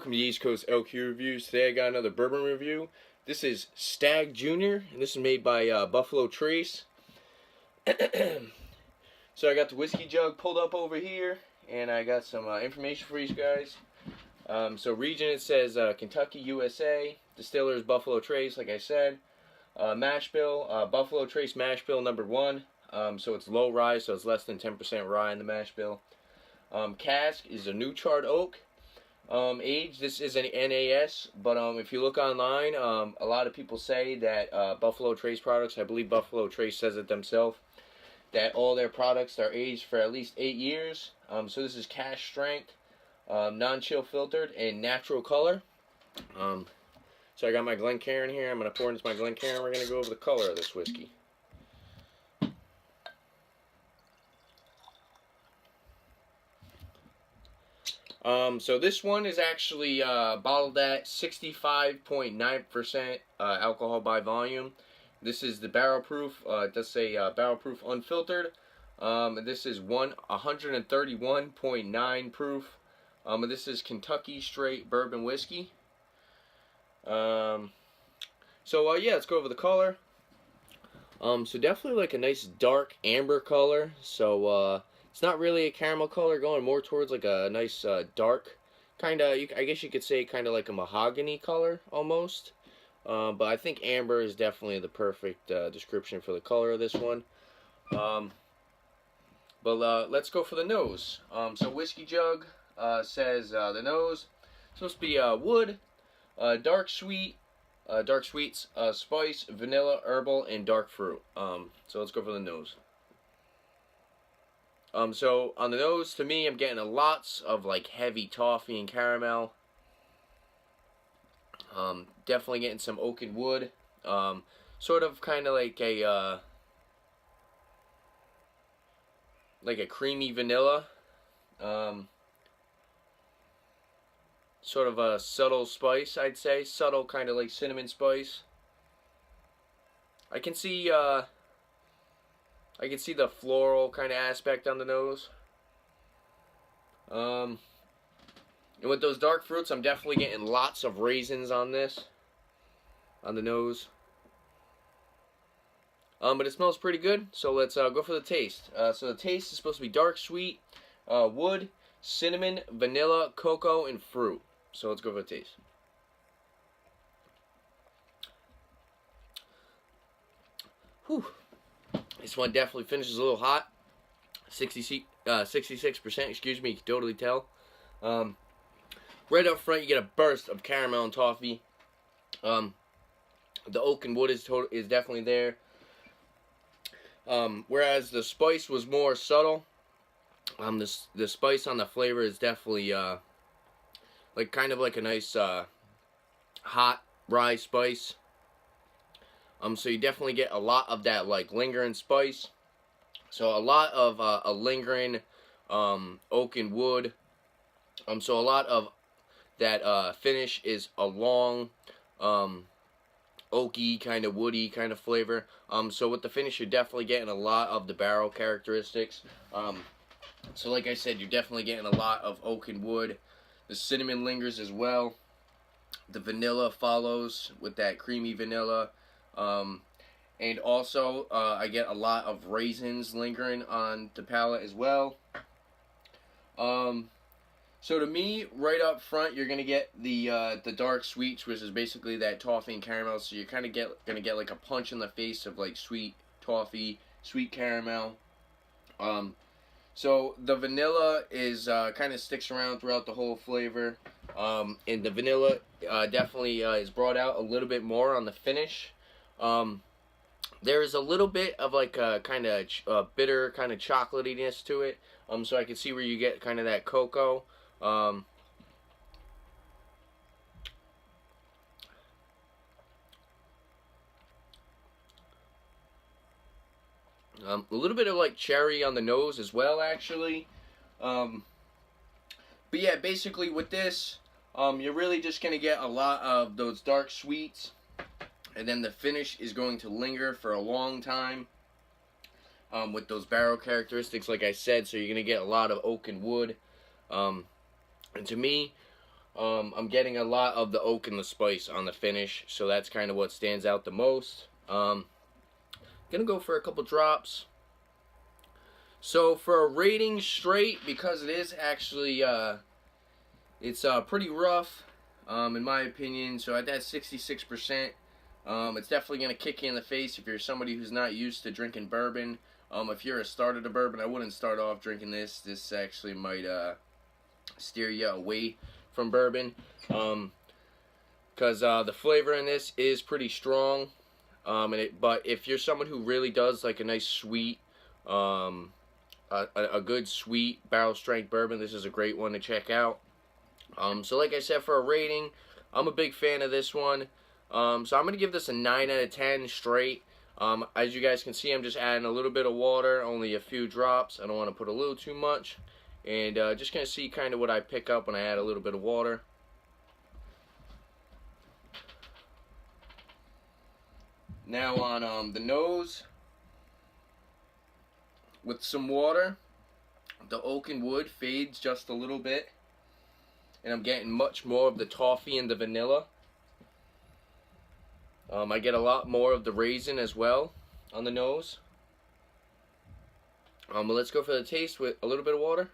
welcome to East Coast LQ Reviews. Today I got another bourbon review. This is Stagg Jr. and this is made by Buffalo Trace. So I got the whiskey jug pulled up over here, and I got some information for you guys. So region, it says Kentucky, USA. Distiller is Buffalo Trace, like I said. Mash bill, Buffalo Trace mash bill number 1. So it's low rye, so it's less than 10% rye in the mash bill. Cask is a new charred oak. Age, this is an NAS, but if you look online, a lot of people say that Buffalo Trace products, I believe Buffalo Trace says it themselves, that all their products are aged for at least 8 years. So this is cask strength, non-chill filtered, and natural color. So I got my Glencairn here. I'm going to pour into my Glencairn. We're going to go over the color of this whiskey. So this one is actually bottled at 65.9% alcohol by volume. This is the barrel proof. It does say barrel proof unfiltered. This is 131.9 proof. This is Kentucky straight bourbon whiskey. Yeah, let's go over the color. So definitely like a nice dark amber color. So it's not really a caramel color, going more towards like a nice dark kind of, I guess you could say kind of like a mahogany color almost. But I think amber is definitely the perfect description for the color of this one. Let's go for the nose. So whiskey jug says the nose is supposed to be wood, dark sweets, spice, vanilla, herbal, and dark fruit. So let's go for the nose. So on the nose, to me, I'm getting lots of like heavy toffee and caramel. Definitely getting some oak and wood. Sort of kind of like a creamy vanilla. Sort of a subtle spice, I'd say. Subtle kind of like cinnamon spice. I can see the floral kind of aspect on the nose. And with those dark fruits, I'm definitely getting lots of raisins on this, on the nose. But it smells pretty good, so let's go for the taste. So the taste is supposed to be dark sweet, wood, cinnamon, vanilla, cocoa, and fruit. So let's go for the taste. Whew. This one definitely finishes a little hot. 66%, excuse me, you can totally tell. Right up front, you get a burst of caramel and toffee. The oak and wood is definitely there. Whereas the spice was more subtle. The spice on the flavor is definitely like kind of like a nice hot rye spice. So you definitely get a lot of that like lingering spice. So a lot of a lingering oak and wood. So a lot of that finish is a long oaky kind of woody kind of flavor. So with the finish, you're definitely getting a lot of the barrel characteristics. So like I said, you're definitely getting a lot of oak and wood. The cinnamon lingers as well. The vanilla follows with that creamy vanilla. And also, I get a lot of raisins lingering on the palate as well. So to me, right up front, you're gonna get the dark sweets, which is basically that toffee and caramel. So you're kind of gonna get like a punch in the face of like sweet toffee, sweet caramel. So the vanilla is kind of sticks around throughout the whole flavor. And the vanilla definitely is brought out a little bit more on the finish. There is a little bit of like a kind of bitter kind of chocolatiness to it. So I can see where you get kind of that cocoa. A little bit of like cherry on the nose as well, actually. But yeah, basically with this, you're really just gonna get a lot of those dark sweets. And then the finish is going to linger for a long time with those barrel characteristics, like I said. So you're going to get a lot of oak and wood. And to me, I'm getting a lot of the oak and the spice on the finish, so that's kind of what stands out the most. Gonna go for a couple drops. So for a rating straight, because it is actually it's pretty rough, in my opinion. So at that 66%, it's definitely gonna kick you in the face if you're somebody who's not used to drinking bourbon. If you're a starter to bourbon, I wouldn't start off drinking this. This actually might steer you away from bourbon, because the flavor in this is pretty strong. But if you're someone who really does like a nice sweet, a good sweet barrel strength bourbon, this is a great one to check out. So like I said, for a rating, I'm a big fan of this one. So I'm going to give this a 9 out of 10 straight. As you guys can see, I'm just adding a little bit of water, only a few drops. I don't want to put a little too much. And just going to see kind of what I pick up when I add a little bit of water. Now on the nose, with some water, the oak and wood fades just a little bit. And I'm getting much more of the toffee and the vanilla. I get a lot more of the raisin as well on the nose. But let's go for the taste with a little bit of water.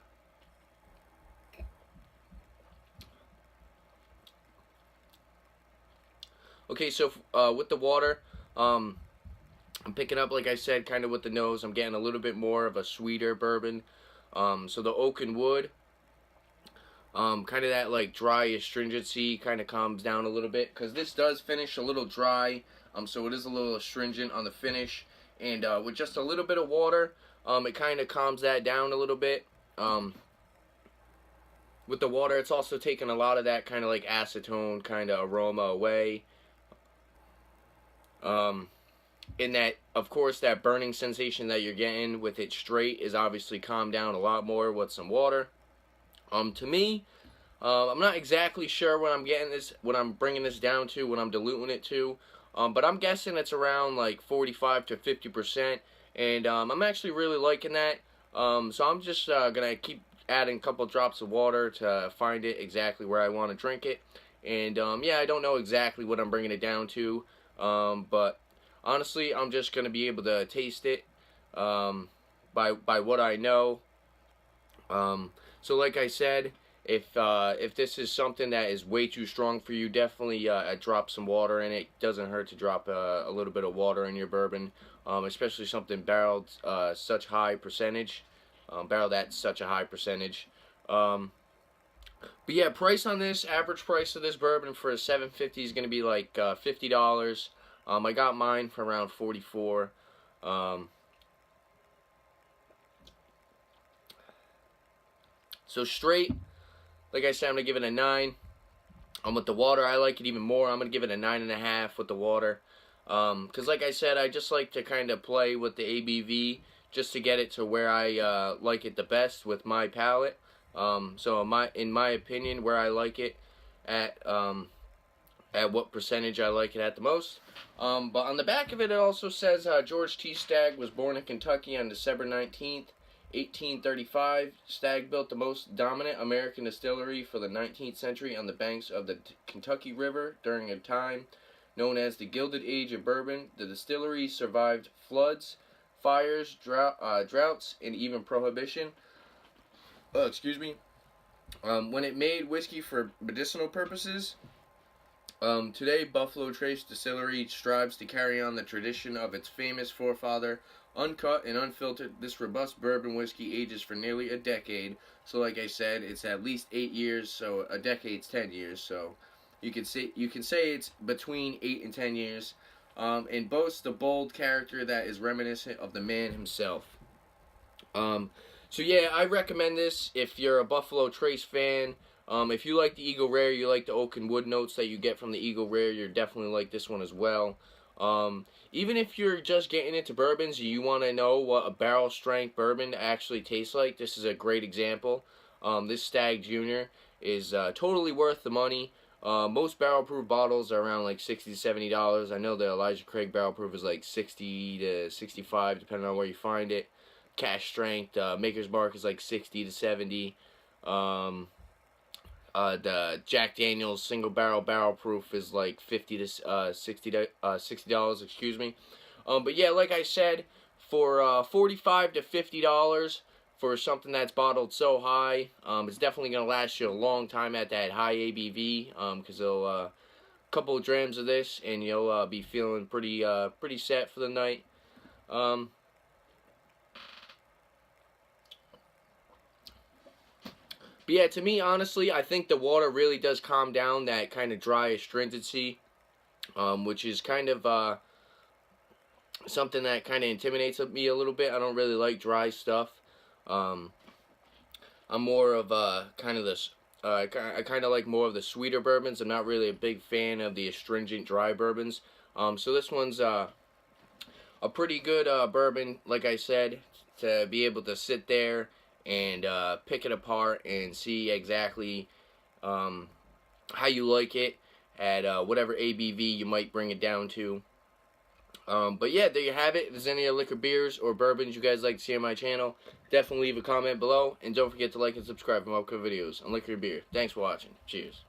Okay, so with the water, I'm picking up, like I said, kind of with the nose. I'm getting a little bit more of a sweeter bourbon. So the oak and wood, kind of that like dry astringency kind of calms down a little bit, because this does finish a little dry. So it is a little astringent on the finish, and with just a little bit of water, it kind of calms that down a little bit. With the water, it's also taking a lot of that kind of like acetone kind of aroma away. In that, of course, that burning sensation that you're getting with it straight is obviously calmed down a lot more with some water. To me, I'm not exactly sure what I'm getting this, what I'm bringing this down to, what I'm diluting it to, but I'm guessing it's around like 45 to 50%, and I'm actually really liking that. So I'm just gonna keep adding a couple drops of water to find it exactly where I want to drink it. And yeah, I don't know exactly what I'm bringing it down to, but honestly, I'm just gonna be able to taste it by what I know. So like I said, if this is something that is way too strong for you, definitely drop some water in it. Doesn't hurt to drop a little bit of water in your bourbon, especially something barreled such high percentage. Barreled at such a high percentage. But yeah, price on this, average price of this bourbon for a 750 is going to be like $50. I got mine for around $44. So straight, like I said, I'm going to give it a 9. With the water, I like it even more. I'm going to give it a 9.5 with the water. Because like I said, I just like to kind of play with the ABV just to get it to where I like it the best with my palate. So in my opinion, where I like it at what percentage I like it at the most. But on the back of it, it also says George T. Stagg was born in Kentucky on December 19th, 1835. Stagg built the most dominant American distillery for the 19th century on the banks of the Kentucky River during a time known as the Gilded Age of Bourbon. The distillery survived floods, fires, droughts, and even prohibition. Excuse me. When it made whiskey for medicinal purposes. Today, Buffalo Trace Distillery strives to carry on the tradition of its famous forefather. Uncut and unfiltered, this robust bourbon whiskey ages for nearly a decade. So like I said, it's at least 8 years, so a decade's 10 years. So you can say it's between 8 and 10 years. And boasts a bold character that is reminiscent of the man himself. So yeah, I recommend this if you're a Buffalo Trace fan. If you like the Eagle Rare, you like the oak and wood notes that you get from the Eagle Rare, you're definitely like this one as well. Even if you're just getting into bourbons, you want to know what a barrel strength bourbon actually tastes like, this is a great example. This Stagg Jr. is totally worth the money. Most barrel proof bottles are around like $60 to $70. I know the Elijah Craig barrel proof is like $60 to $65 depending on where you find it. Cash strength, Maker's Mark is like $60 to $70. The Jack Daniel's single barrel proof is like $50 to $60, excuse me. But yeah, like I said, for $45 to $50 for something that's bottled so high, it's definitely gonna last you a long time at that high ABV. Because it'll a couple of drams of this, and you'll be feeling pretty set for the night. But yeah, to me, honestly, I think the water really does calm down that kind of dry astringency, which is kind of something that kind of intimidates me a little bit. I don't really like dry stuff. I'm more of kind of this. I kind of like more of the sweeter bourbons. I'm not really a big fan of the astringent dry bourbons. So this one's a pretty good bourbon, like I said, to be able to sit there and pick it apart and see exactly how you like it at whatever ABV you might bring it down to. But yeah, there you have it. If there's any other liquor beers or bourbons you guys like to see on my channel, definitely leave a comment below. And don't forget to like and subscribe for more videos on liquor and beer. Thanks for watching. Cheers.